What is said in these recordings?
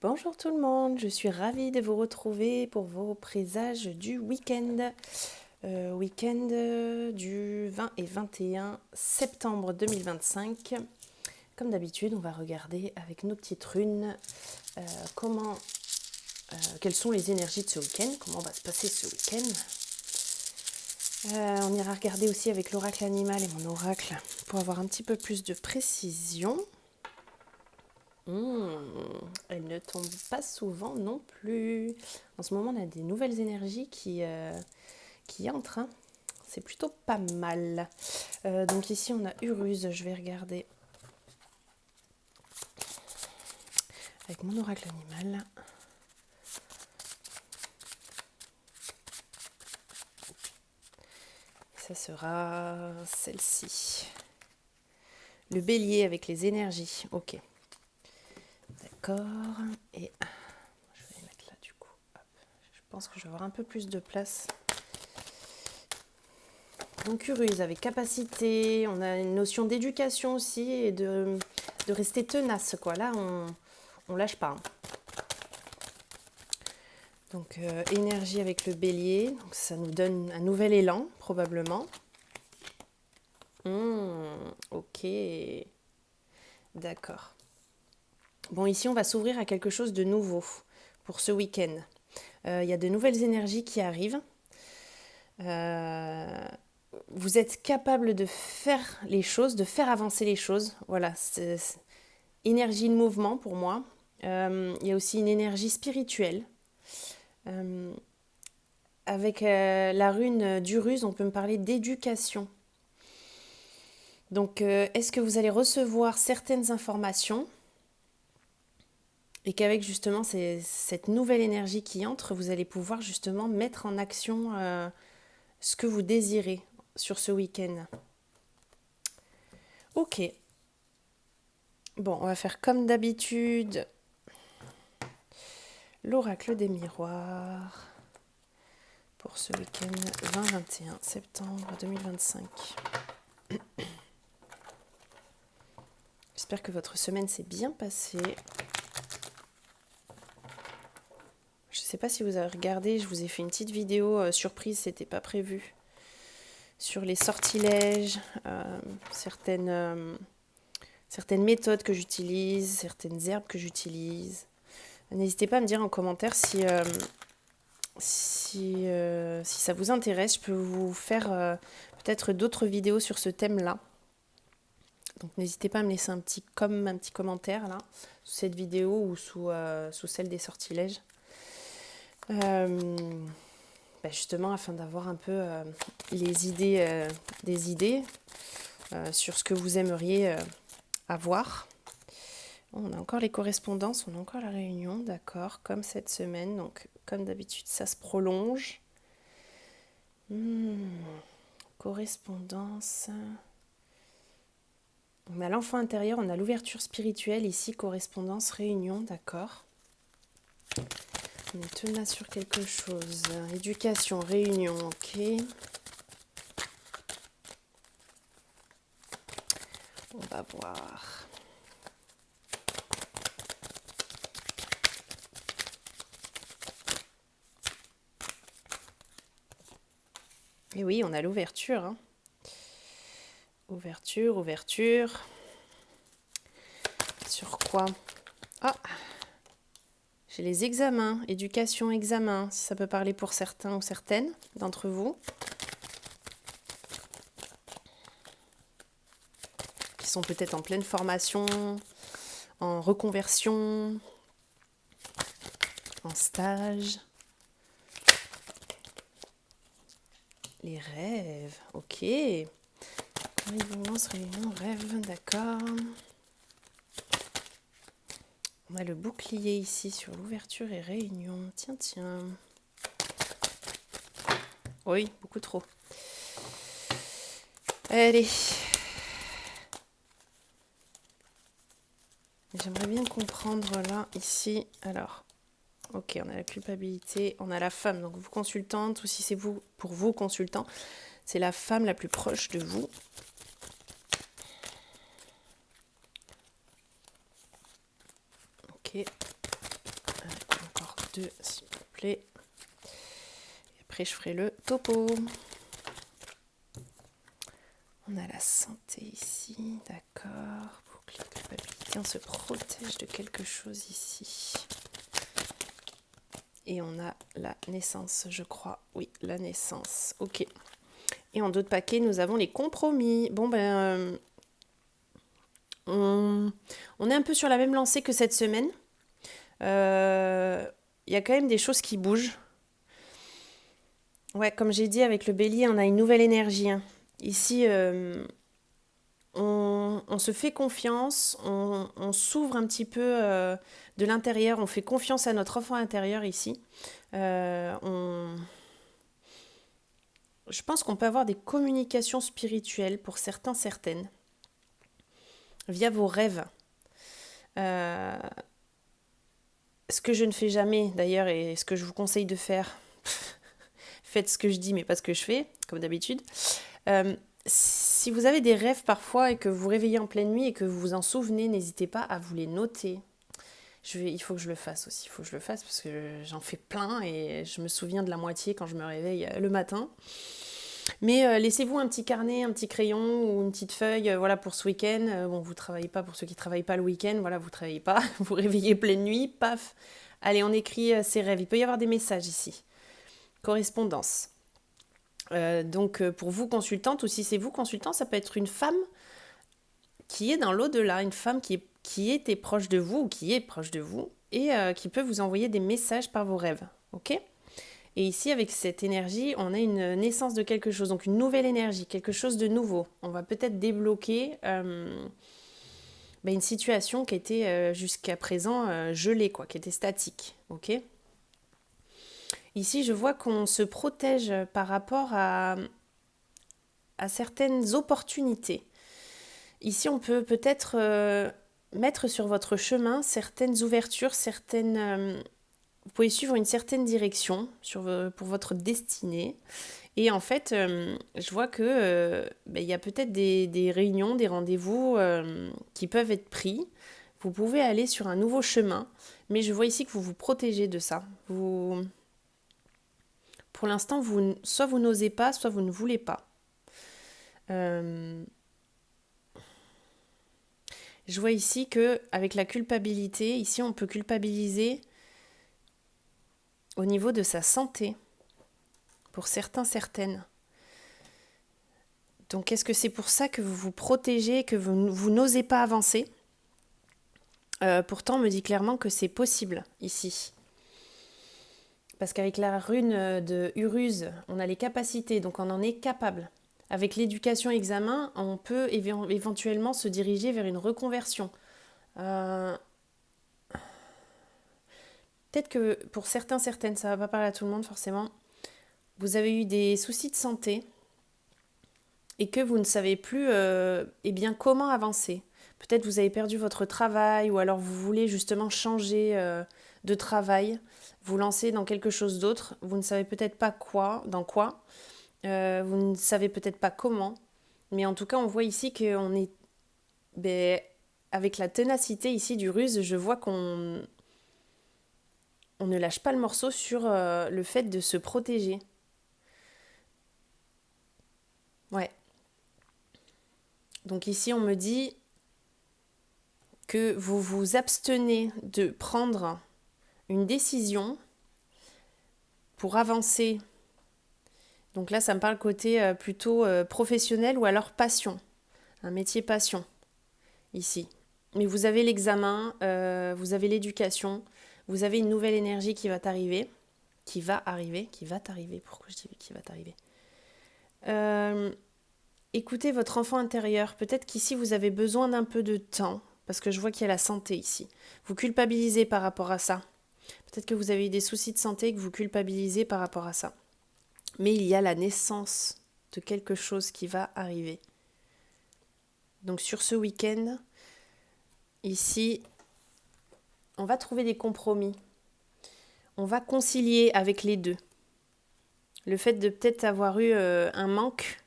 Bonjour tout le monde, je suis ravie de vous retrouver pour vos présages du week-end. Du 20 et 21 septembre 2025. Comme d'habitude, on va regarder avec nos petites runes quelles sont les énergies de ce week-end, comment va se passer ce week-end. On ira regarder aussi avec l'oracle animal et mon oracle pour avoir un petit peu plus de précision. Elle ne tombe pas souvent non plus. En ce moment, on a des nouvelles énergies qui entrent. Hein. C'est plutôt pas mal. Donc ici, on a Uruse. Je vais regarder avec mon oracle animal. Ça sera celle-ci. Le bélier avec les énergies. Ok. D'accord. Et je vais les mettre là du coup. Hop. Je pense que je vais avoir un peu plus de place. Donc Uruse avec capacité. On a une notion d'éducation aussi et de rester tenace. Quoi. Là, on lâche pas. Hein. Donc énergie avec le bélier. Donc, ça nous donne un nouvel élan probablement. Ok. D'accord. Bon, ici, on va s'ouvrir à quelque chose de nouveau pour ce week-end. Il y a de nouvelles énergies qui arrivent. Vous êtes capable de faire les choses, de faire avancer les choses. Voilà, c'est énergie de mouvement pour moi. Il y a aussi une énergie spirituelle. Avec la rune d'Uruse, on peut me parler d'éducation. Donc, est-ce que vous allez recevoir certaines informations et qu'avec justement cette nouvelle énergie qui entre, vous allez pouvoir justement mettre en action ce que vous désirez sur ce week-end. Ok. Bon, on va faire comme d'habitude l'oracle des miroirs pour ce week-end 20-21 septembre 2025. J'espère que votre semaine s'est bien passée. Je ne sais pas si vous avez regardé, je vous ai fait une petite vidéo surprise, c'était pas prévu, sur les sortilèges, certaines méthodes que j'utilise, certaines herbes que j'utilise. N'hésitez pas à me dire en commentaire si ça vous intéresse. Je peux vous faire peut-être d'autres vidéos sur ce thème-là. Donc n'hésitez pas à me laisser un petit commentaire là, sous cette vidéo ou sous celle des sortilèges. Justement afin d'avoir un peu des idées sur ce que vous aimeriez avoir. On a encore les correspondances, on a encore la réunion, d'accord, comme cette semaine, donc comme d'habitude ça se prolonge. Correspondance. On a l'enfant intérieur, on a l'ouverture spirituelle, ici correspondance, réunion, d'accord. On est tenace sur quelque chose. Éducation, réunion, ok. On va voir. Et oui, on a l'ouverture. Hein. Ouverture. Sur quoi? Ah, j'ai les examens, éducation, examen, si ça peut parler pour certains ou certaines d'entre vous. Qui sont peut-être en pleine formation, en reconversion, en stage. Les rêves, ok. Réunion, rêve, d'accord. On a le bouclier ici sur l'ouverture et réunion. Tiens. Oui, beaucoup trop. Allez. J'aimerais bien comprendre là, ici. Alors, ok, on a la culpabilité, on a la femme, donc vous consultante, ou si c'est vous, pour vous consultant, c'est la femme la plus proche de vous. Ok. 2, s'il vous plaît. Et après, je ferai le topo. On a la santé ici, d'accord. Boucle de culpabilité, on se protège de quelque chose ici. Et on a la naissance, je crois. Oui, la naissance. Ok. Et en d'autres paquets, nous avons les compromis. Bon, on est un peu sur la même lancée que cette semaine. Il y a quand même des choses qui bougent. Ouais, comme j'ai dit, avec le bélier, on a une nouvelle énergie. Ici, on se fait confiance, on s'ouvre un petit peu de l'intérieur, on fait confiance à notre enfant intérieur ici. Je pense qu'on peut avoir des communications spirituelles pour certains, certaines, via vos rêves. Ce que je ne fais jamais d'ailleurs et ce que je vous conseille de faire, faites ce que je dis mais pas ce que je fais, comme d'habitude. Si vous avez des rêves parfois et que vous vous réveillez en pleine nuit et que vous vous en souvenez, n'hésitez pas à vous les noter. Il faut que je le fasse aussi, il faut que je le fasse parce que j'en fais plein et je me souviens de la moitié quand je me réveille le matin. Mais laissez-vous un petit carnet, un petit crayon ou une petite feuille voilà, pour ce week-end. Bon, vous ne travaillez pas, pour ceux qui ne travaillent pas le week-end, voilà, vous ne travaillez pas, vous réveillez pleine nuit, paf. Allez, on écrit ses rêves. Il peut y avoir des messages ici. Correspondance. Donc pour vous consultante, ou si c'est vous consultant, ça peut être une femme qui est dans l'au-delà, une femme qui était proche de vous ou qui est proche de vous et qui peut vous envoyer des messages par vos rêves. Ok ? Et ici, avec cette énergie, on a une naissance de quelque chose, donc une nouvelle énergie, quelque chose de nouveau. On va peut-être débloquer une situation qui était jusqu'à présent gelée, quoi, qui était statique. Ok ? Ici, je vois qu'on se protège par rapport à certaines opportunités. Ici, on peut peut-être mettre sur votre chemin certaines ouvertures, vous pouvez suivre une certaine direction pour votre destinée. Et en fait, je vois que il y a peut-être des réunions, des rendez-vous qui peuvent être pris. Vous pouvez aller sur un nouveau chemin, mais je vois ici que vous vous protégez de ça. Pour l'instant, soit vous n'osez pas, soit vous ne voulez pas. Je vois ici que avec la culpabilité, ici on peut culpabiliser au niveau de sa santé, pour certains, certaines. Donc est-ce que c'est pour ça que vous vous protégez, que vous n'osez pas avancer ? Pourtant, on me dit clairement que c'est possible ici. Parce qu'avec la rune de Uruz, on a les capacités, donc on en est capable. Avec l'éducation examen, on peut éventuellement se diriger vers une reconversion. Peut-être que pour certains, certaines, ça ne va pas parler à tout le monde forcément, vous avez eu des soucis de santé et que vous ne savez plus comment avancer. Peut-être vous avez perdu votre travail ou alors vous voulez justement changer de travail, vous lancer dans quelque chose d'autre, vous ne savez peut-être pas dans quoi, vous ne savez peut-être pas comment, mais en tout cas on voit ici qu'on est, avec la ténacité ici du ruse, je vois qu'on ne lâche pas le morceau sur le fait de se protéger. Ouais. Donc ici on me dit que vous vous abstenez de prendre une décision pour avancer. Donc là, ça me parle côté plutôt professionnel ou alors passion, un métier passion, ici. Mais vous avez l'examen, vous avez l'éducation, vous avez une nouvelle énergie qui va t'arriver, pourquoi je dis qui va t'arriver ? Écoutez votre enfant intérieur, peut-être qu'ici vous avez besoin d'un peu de temps, parce que je vois qu'il y a la santé ici. Vous culpabilisez par rapport à ça. Peut-être que vous avez eu des soucis de santé et que vous culpabilisez par rapport à ça. Mais il y a la naissance de quelque chose qui va arriver. Donc sur ce week-end, ici, on va trouver des compromis. On va concilier avec les deux. Le fait de peut-être avoir eu un manque,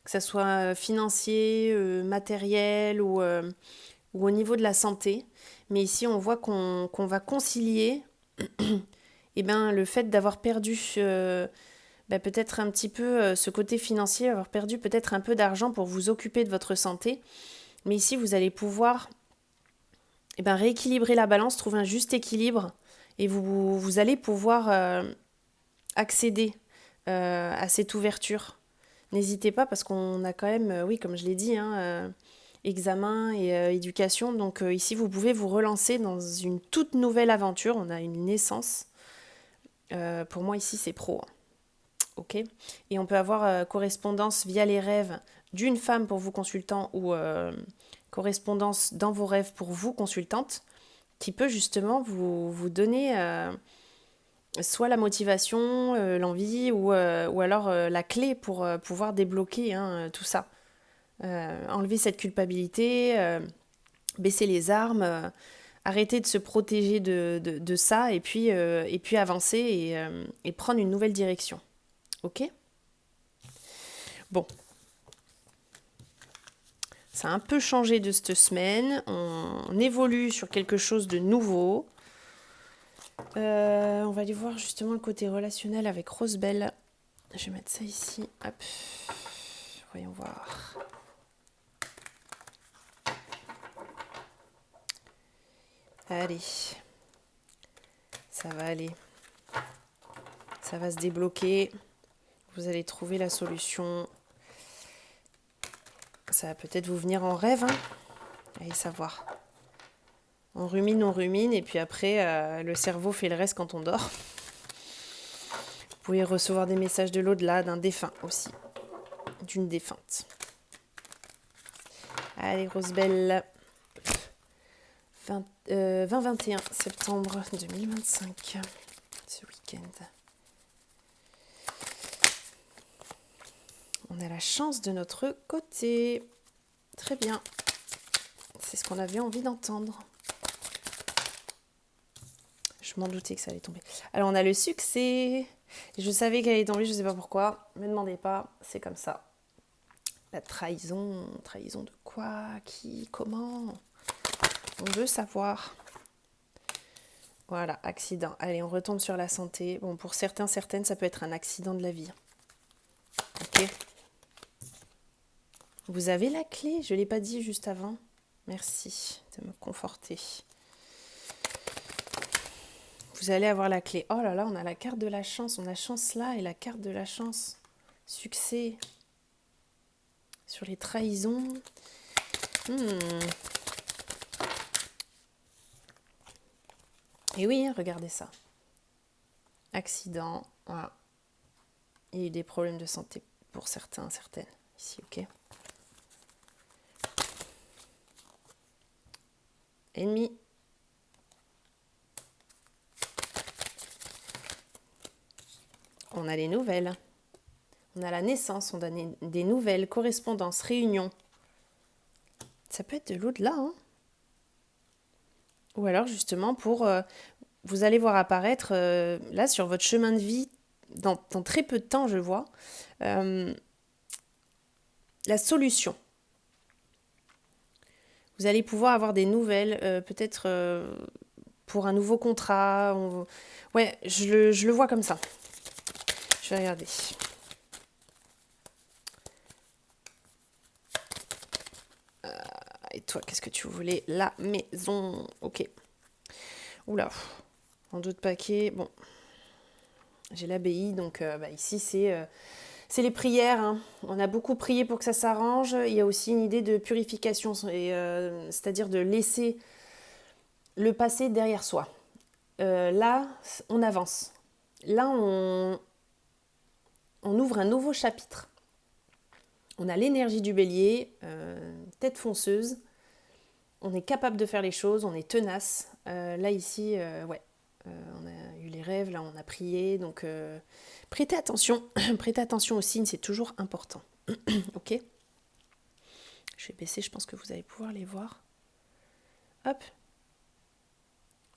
que ce soit financier, matériel ou au niveau de la santé. Mais ici, on voit qu'on va concilier eh ben, le fait d'avoir perdu peut-être un petit peu ce côté financier, avoir perdu peut-être un peu d'argent pour vous occuper de votre santé. Mais ici, vous allez pouvoir rééquilibrer la balance, trouver un juste équilibre et vous allez pouvoir accéder à cette ouverture. N'hésitez pas parce qu'on a quand même, oui, comme je l'ai dit, examen et éducation. Donc ici, vous pouvez vous relancer dans une toute nouvelle aventure. On a une naissance. Pour moi, ici, c'est pro. Ok. Et on peut avoir correspondance via les rêves d'une femme pour vous consultant ou correspondance dans vos rêves pour vous consultante qui peut justement vous donner soit la motivation, l'envie ou alors la clé pour pouvoir débloquer tout ça. Enlever cette culpabilité, baisser les armes, arrêter de se protéger de ça et puis avancer et prendre une nouvelle direction. Ok ? Bon. Ça a un peu changé de cette semaine. On évolue sur quelque chose de nouveau. On va aller voir justement le côté relationnel avec Rosebelle. Je vais mettre ça ici. Hop. Voyons voir. Allez. Ça va aller. Ça va se débloquer. Vous allez trouver la solution. Ça va peut-être vous venir en rêve. Allez savoir. On rumine, et puis après, le cerveau fait le reste quand on dort. Vous pouvez recevoir des messages de l'au-delà, d'un défunt aussi. D'une défunte. Allez, Rosebelle. 20-21 septembre 2025. Ce week-end. On a la chance de notre côté. Très bien. C'est ce qu'on avait envie d'entendre. Je m'en doutais que ça allait tomber. Alors, on a le succès. Je savais qu'elle allait tomber, je ne sais pas pourquoi. Ne me demandez pas, c'est comme ça. La trahison. Trahison de quoi? Qui? Comment? On veut savoir. Voilà, accident. Allez, on retombe sur la santé. Bon, pour certains, certaines, ça peut être un accident de la vie. Ok. Vous avez la clé? Je ne l'ai pas dit juste avant. Merci de me conforter. Vous allez avoir la clé. Oh là là, on a la carte de la chance. On a chance là et la carte de la chance. Succès. Sur les trahisons. Et oui, regardez ça. Accident. Voilà. Il y a eu des problèmes de santé pour certains, certaines. Ici, ok. Ennemi. On a les nouvelles. On a la naissance, on a des nouvelles, correspondances, réunions. Ça peut être de l'au-delà, hein. Ou alors justement pour... vous allez voir apparaître, là, sur votre chemin de vie, dans très peu de temps, je vois, la solution. Vous allez pouvoir avoir des nouvelles, peut-être pour un nouveau contrat. Ouais, je le vois comme ça. Je vais regarder. Et toi, qu'est-ce que tu voulais? La maison. Ok. Oula. En d'autres paquets. Bon. J'ai l'abbaye, donc ici, c'est les prières. Hein. On a beaucoup prié pour que ça s'arrange. Il y a aussi une idée de purification, c'est-à-dire de laisser le passé derrière soi. Là, on avance. Là, on ouvre un nouveau chapitre. On a l'énergie du bélier, tête fonceuse. On est capable de faire les choses, on est tenace. Là, ici, on a eu les rêves, là, on a prié. Donc, prêtez attention. Prêtez attention aux signes, c'est toujours important. Ok ? Je vais baisser, je pense que vous allez pouvoir les voir. Hop.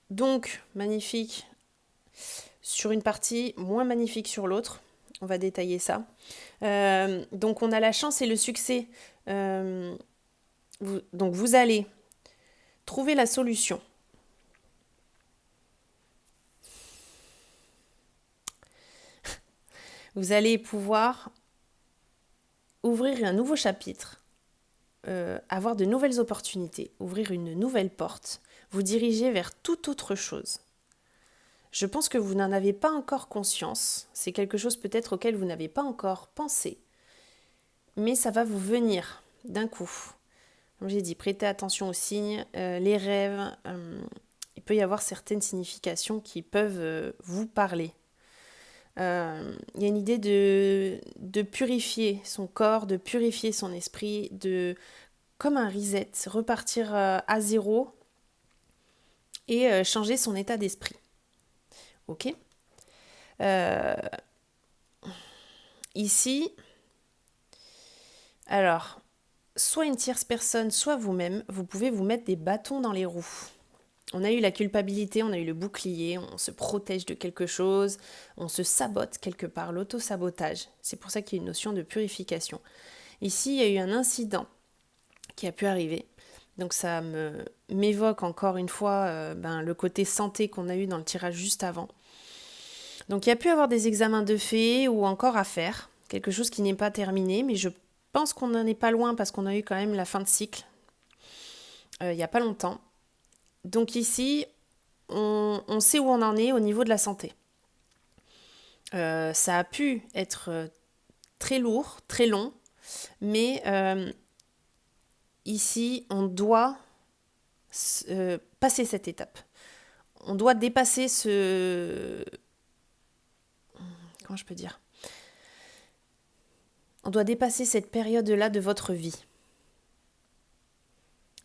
Donc, magnifique sur une partie, moins magnifique sur l'autre. On va détailler ça. Donc, on a la chance et le succès. Donc, vous allez trouver la solution. Vous allez pouvoir ouvrir un nouveau chapitre, avoir de nouvelles opportunités, ouvrir une nouvelle porte, vous diriger vers toute autre chose. Je pense que vous n'en avez pas encore conscience, c'est quelque chose peut-être auquel vous n'avez pas encore pensé, mais ça va vous venir d'un coup. Comme j'ai dit, prêtez attention aux signes, les rêves, il peut y avoir certaines significations qui peuvent vous parler. Il y a une idée de purifier son corps, de purifier son esprit, comme un reset, repartir à zéro et changer son état d'esprit. Ok ? Ici, alors, soit une tierce personne, soit vous-même, vous pouvez vous mettre des bâtons dans les roues. On a eu la culpabilité, on a eu le bouclier, on se protège de quelque chose, on se sabote quelque part, l'auto-sabotage. C'est pour ça qu'il y a une notion de purification. Ici, il y a eu un incident qui a pu arriver. Donc ça m'évoque encore une fois le côté santé qu'on a eu dans le tirage juste avant. Donc il y a pu avoir des examens de fait ou encore à faire, quelque chose qui n'est pas terminé, mais je pense qu'on n'en est pas loin parce qu'on a eu quand même la fin de cycle il n'y a pas longtemps. Donc ici, on sait où on en est au niveau de la santé. Ça a pu être très lourd, très long, mais ici, on doit passer cette étape. On doit dépasser Comment je peux dire ? On doit dépasser cette période-là de votre vie.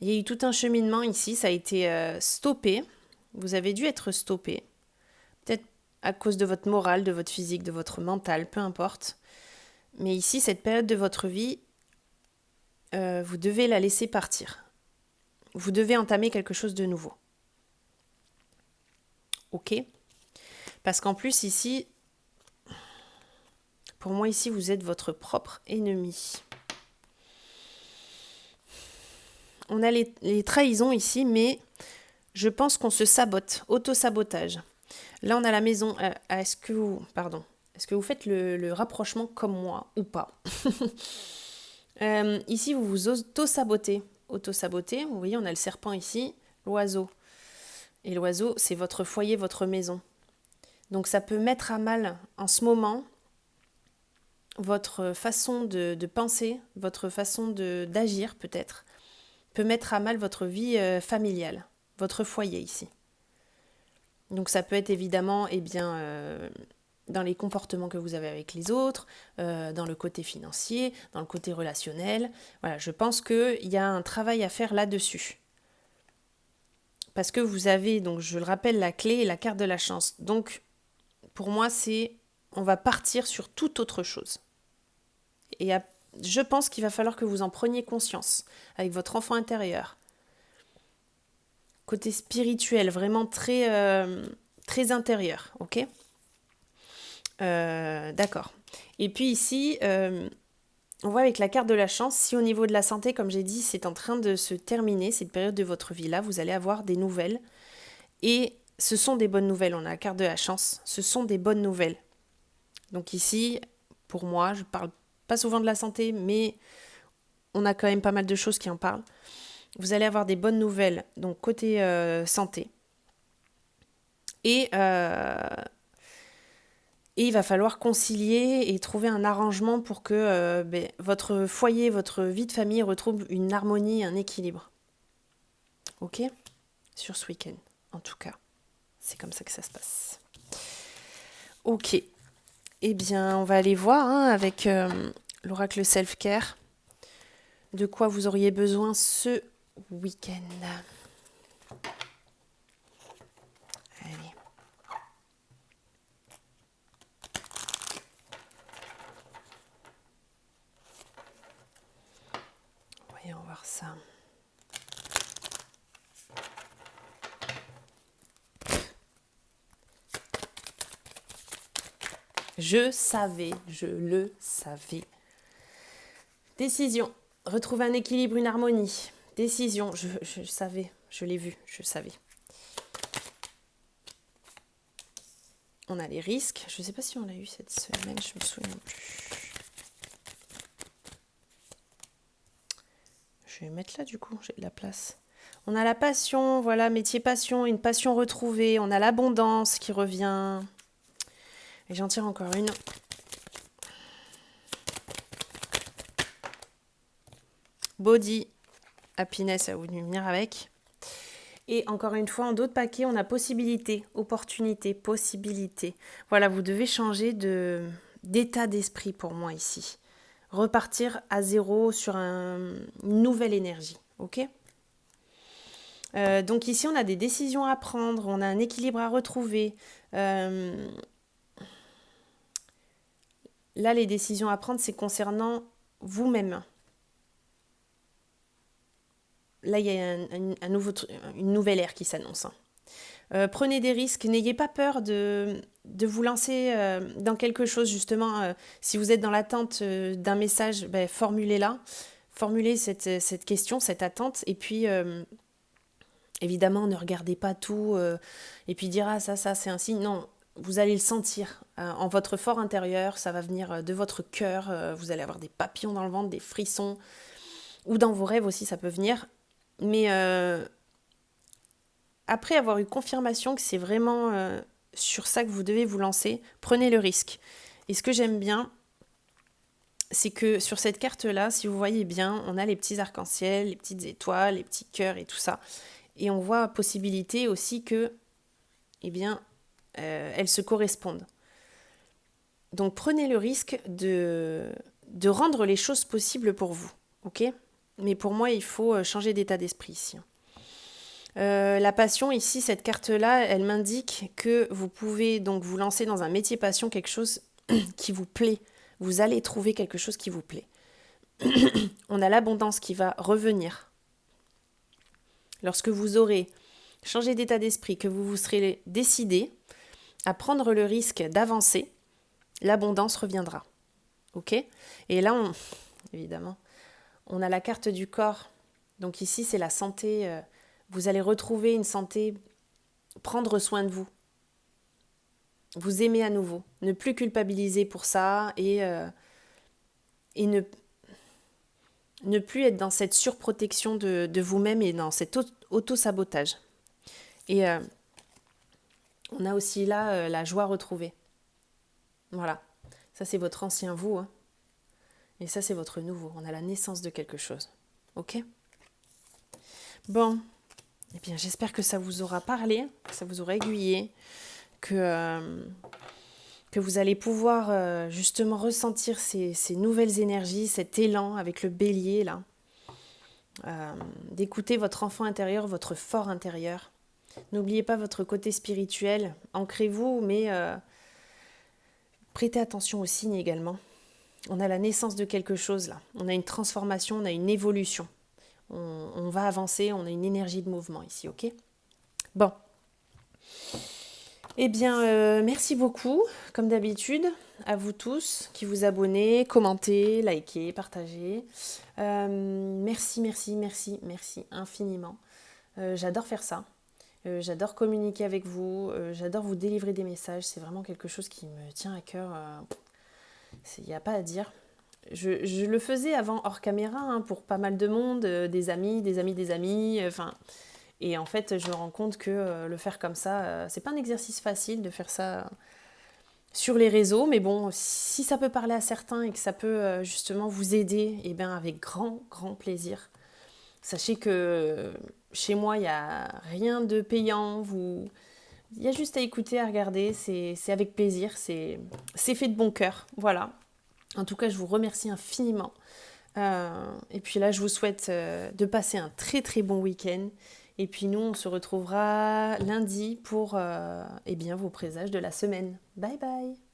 Il y a eu tout un cheminement ici, ça a été stoppé. Vous avez dû être stoppé. Peut-être à cause de votre morale, de votre physique, de votre mental, peu importe. Mais ici, cette période de votre vie, vous devez la laisser partir. Vous devez entamer quelque chose de nouveau. Ok ? Parce qu'en plus, ici, pour moi, ici, vous êtes votre propre ennemi. On a les trahisons ici, mais je pense qu'on se sabote, auto-sabotage. Là, on a la maison. Est-ce que vous faites le rapprochement comme moi ou pas ? Ici, vous vous auto-sabotez. Auto-sabotez, vous voyez, on a le serpent ici, l'oiseau. Et l'oiseau, c'est votre foyer, votre maison. Donc ça peut mettre à mal, en ce moment, votre façon de penser, votre façon d'agir peut-être, peut mettre à mal votre vie familiale, votre foyer ici. Donc ça peut être évidemment dans les comportements que vous avez avec les autres, dans le côté financier, dans le côté relationnel. Voilà, je pense qu'il y a un travail à faire là-dessus. Parce que vous avez, donc je le rappelle, la clé et la carte de la chance. Donc pour moi, on va partir sur toute autre chose. Et je pense qu'il va falloir que vous en preniez conscience avec votre enfant intérieur. Côté spirituel, vraiment très, très intérieur, ok ? D'accord. Et puis ici, on voit avec la carte de la chance, si au niveau de la santé, comme j'ai dit, c'est en train de se terminer, cette période de votre vie-là, vous allez avoir des nouvelles. Et ce sont des bonnes nouvelles, on a la carte de la chance, ce sont des bonnes nouvelles. Donc ici, pour moi, je parle pas souvent de la santé, mais on a quand même pas mal de choses qui en parlent. Vous allez avoir des bonnes nouvelles, donc côté santé. Et il va falloir concilier et trouver un arrangement pour que votre foyer, votre vie de famille retrouve une harmonie, un équilibre. Ok ? Sur ce week-end, en tout cas. C'est comme ça que ça se passe. Ok. Eh bien, on va aller voir avec l'oracle Self-Care de quoi vous auriez besoin ce week-end. Allez. Voyons voir ça. Je le savais. Décision. Retrouver un équilibre, une harmonie. Décision. Je savais. Je l'ai vu. Je savais. on a les risques. Je ne sais pas si on l'a eu cette semaine, je me souviens plus. Je vais mettre là du coup, j'ai de la place. On a la passion, voilà, métier passion, une passion retrouvée. On a l'abondance qui revient. Et j'en tire encore une. Body, happiness, ça a voulu venir avec. Et encore une fois, en d'autres paquets, on a possibilité, opportunité, possibilité. Voilà, vous devez changer d'état d'esprit pour moi ici. Repartir à zéro sur une nouvelle énergie, ok ? Donc ici, on a des décisions à prendre, on a un équilibre à retrouver. Là, les décisions à prendre, c'est concernant vous-même. Là, il y a une nouvelle ère qui s'annonce. Prenez des risques, n'ayez pas peur de vous lancer dans quelque chose. Justement, si vous êtes dans l'attente d'un message, formulez-la. Formulez cette question, cette attente. Et puis, évidemment, ne regardez pas tout et puis dire « Ah, ça, c'est un signe ». Non, vous allez le sentir en votre fort intérieur. Ça va venir de votre cœur. Vous allez avoir des papillons dans le ventre, des frissons. Ou dans vos rêves aussi, ça peut venir. Mais après avoir eu confirmation que c'est vraiment sur ça que vous devez vous lancer, prenez le risque. Et ce que j'aime bien, c'est que sur cette carte-là, si vous voyez bien, on a les petits arcs-en-ciel, les petites étoiles, les petits cœurs et tout ça. Et on voit possibilité aussi que, elles se correspondent. Donc prenez le risque de rendre les choses possibles pour vous, ok ? Mais pour moi, il faut changer d'état d'esprit ici. La passion, ici, cette carte-là, elle m'indique que vous pouvez donc vous lancer dans un métier passion, quelque chose qui vous plaît. Vous allez trouver quelque chose qui vous plaît. On a l'abondance qui va revenir. Lorsque vous aurez changé d'état d'esprit, que vous vous serez décidé à prendre le risque d'avancer, l'abondance reviendra. Ok ? Et là, évidemment, on a la carte du corps. Donc ici, c'est la santé. Vous allez retrouver une santé, prendre soin de vous. Vous aimer à nouveau. Ne plus culpabiliser pour ça et ne plus être dans cette surprotection de vous-même et dans cet auto-sabotage. Et on a aussi là la joie retrouvée. Voilà. Ça, c'est votre ancien vous. Hein. Et ça, c'est votre nouveau. On a la naissance de quelque chose. Ok ? Bon. Eh bien, j'espère que ça vous aura parlé, que ça vous aura aiguillé, que vous allez pouvoir justement ressentir ces nouvelles énergies, cet élan avec le bélier, là. D'écouter votre enfant intérieur, votre fort intérieur. N'oubliez pas votre côté spirituel. Ancrez-vous, mais prêtez attention aux signes également. On a la naissance de quelque chose, là. On a une transformation, on a une évolution. On va avancer, on a une énergie de mouvement ici, ok ? Bon. Eh bien, merci beaucoup, comme d'habitude, à vous tous qui vous abonnez, commentez, likez, partagez. Merci infiniment. J'adore faire ça. J'adore communiquer avec vous. J'adore vous délivrer des messages. C'est vraiment quelque chose qui me tient à cœur. Il n'y a pas à dire. Je le faisais avant hors caméra pour pas mal de monde, des amis. Et en fait, je me rends compte que le faire comme ça, c'est pas un exercice facile de faire ça sur les réseaux. Mais bon, si ça peut parler à certains et que ça peut justement vous aider, eh bien avec grand plaisir. Sachez que chez moi, il n'y a rien de payant. Il y a juste à écouter, à regarder. C'est avec plaisir. C'est fait de bon cœur. Voilà. En tout cas, je vous remercie infiniment. Et puis là, je vous souhaite de passer un très bon week-end. Et puis nous, on se retrouvera lundi pour vos présages de la semaine. Bye bye!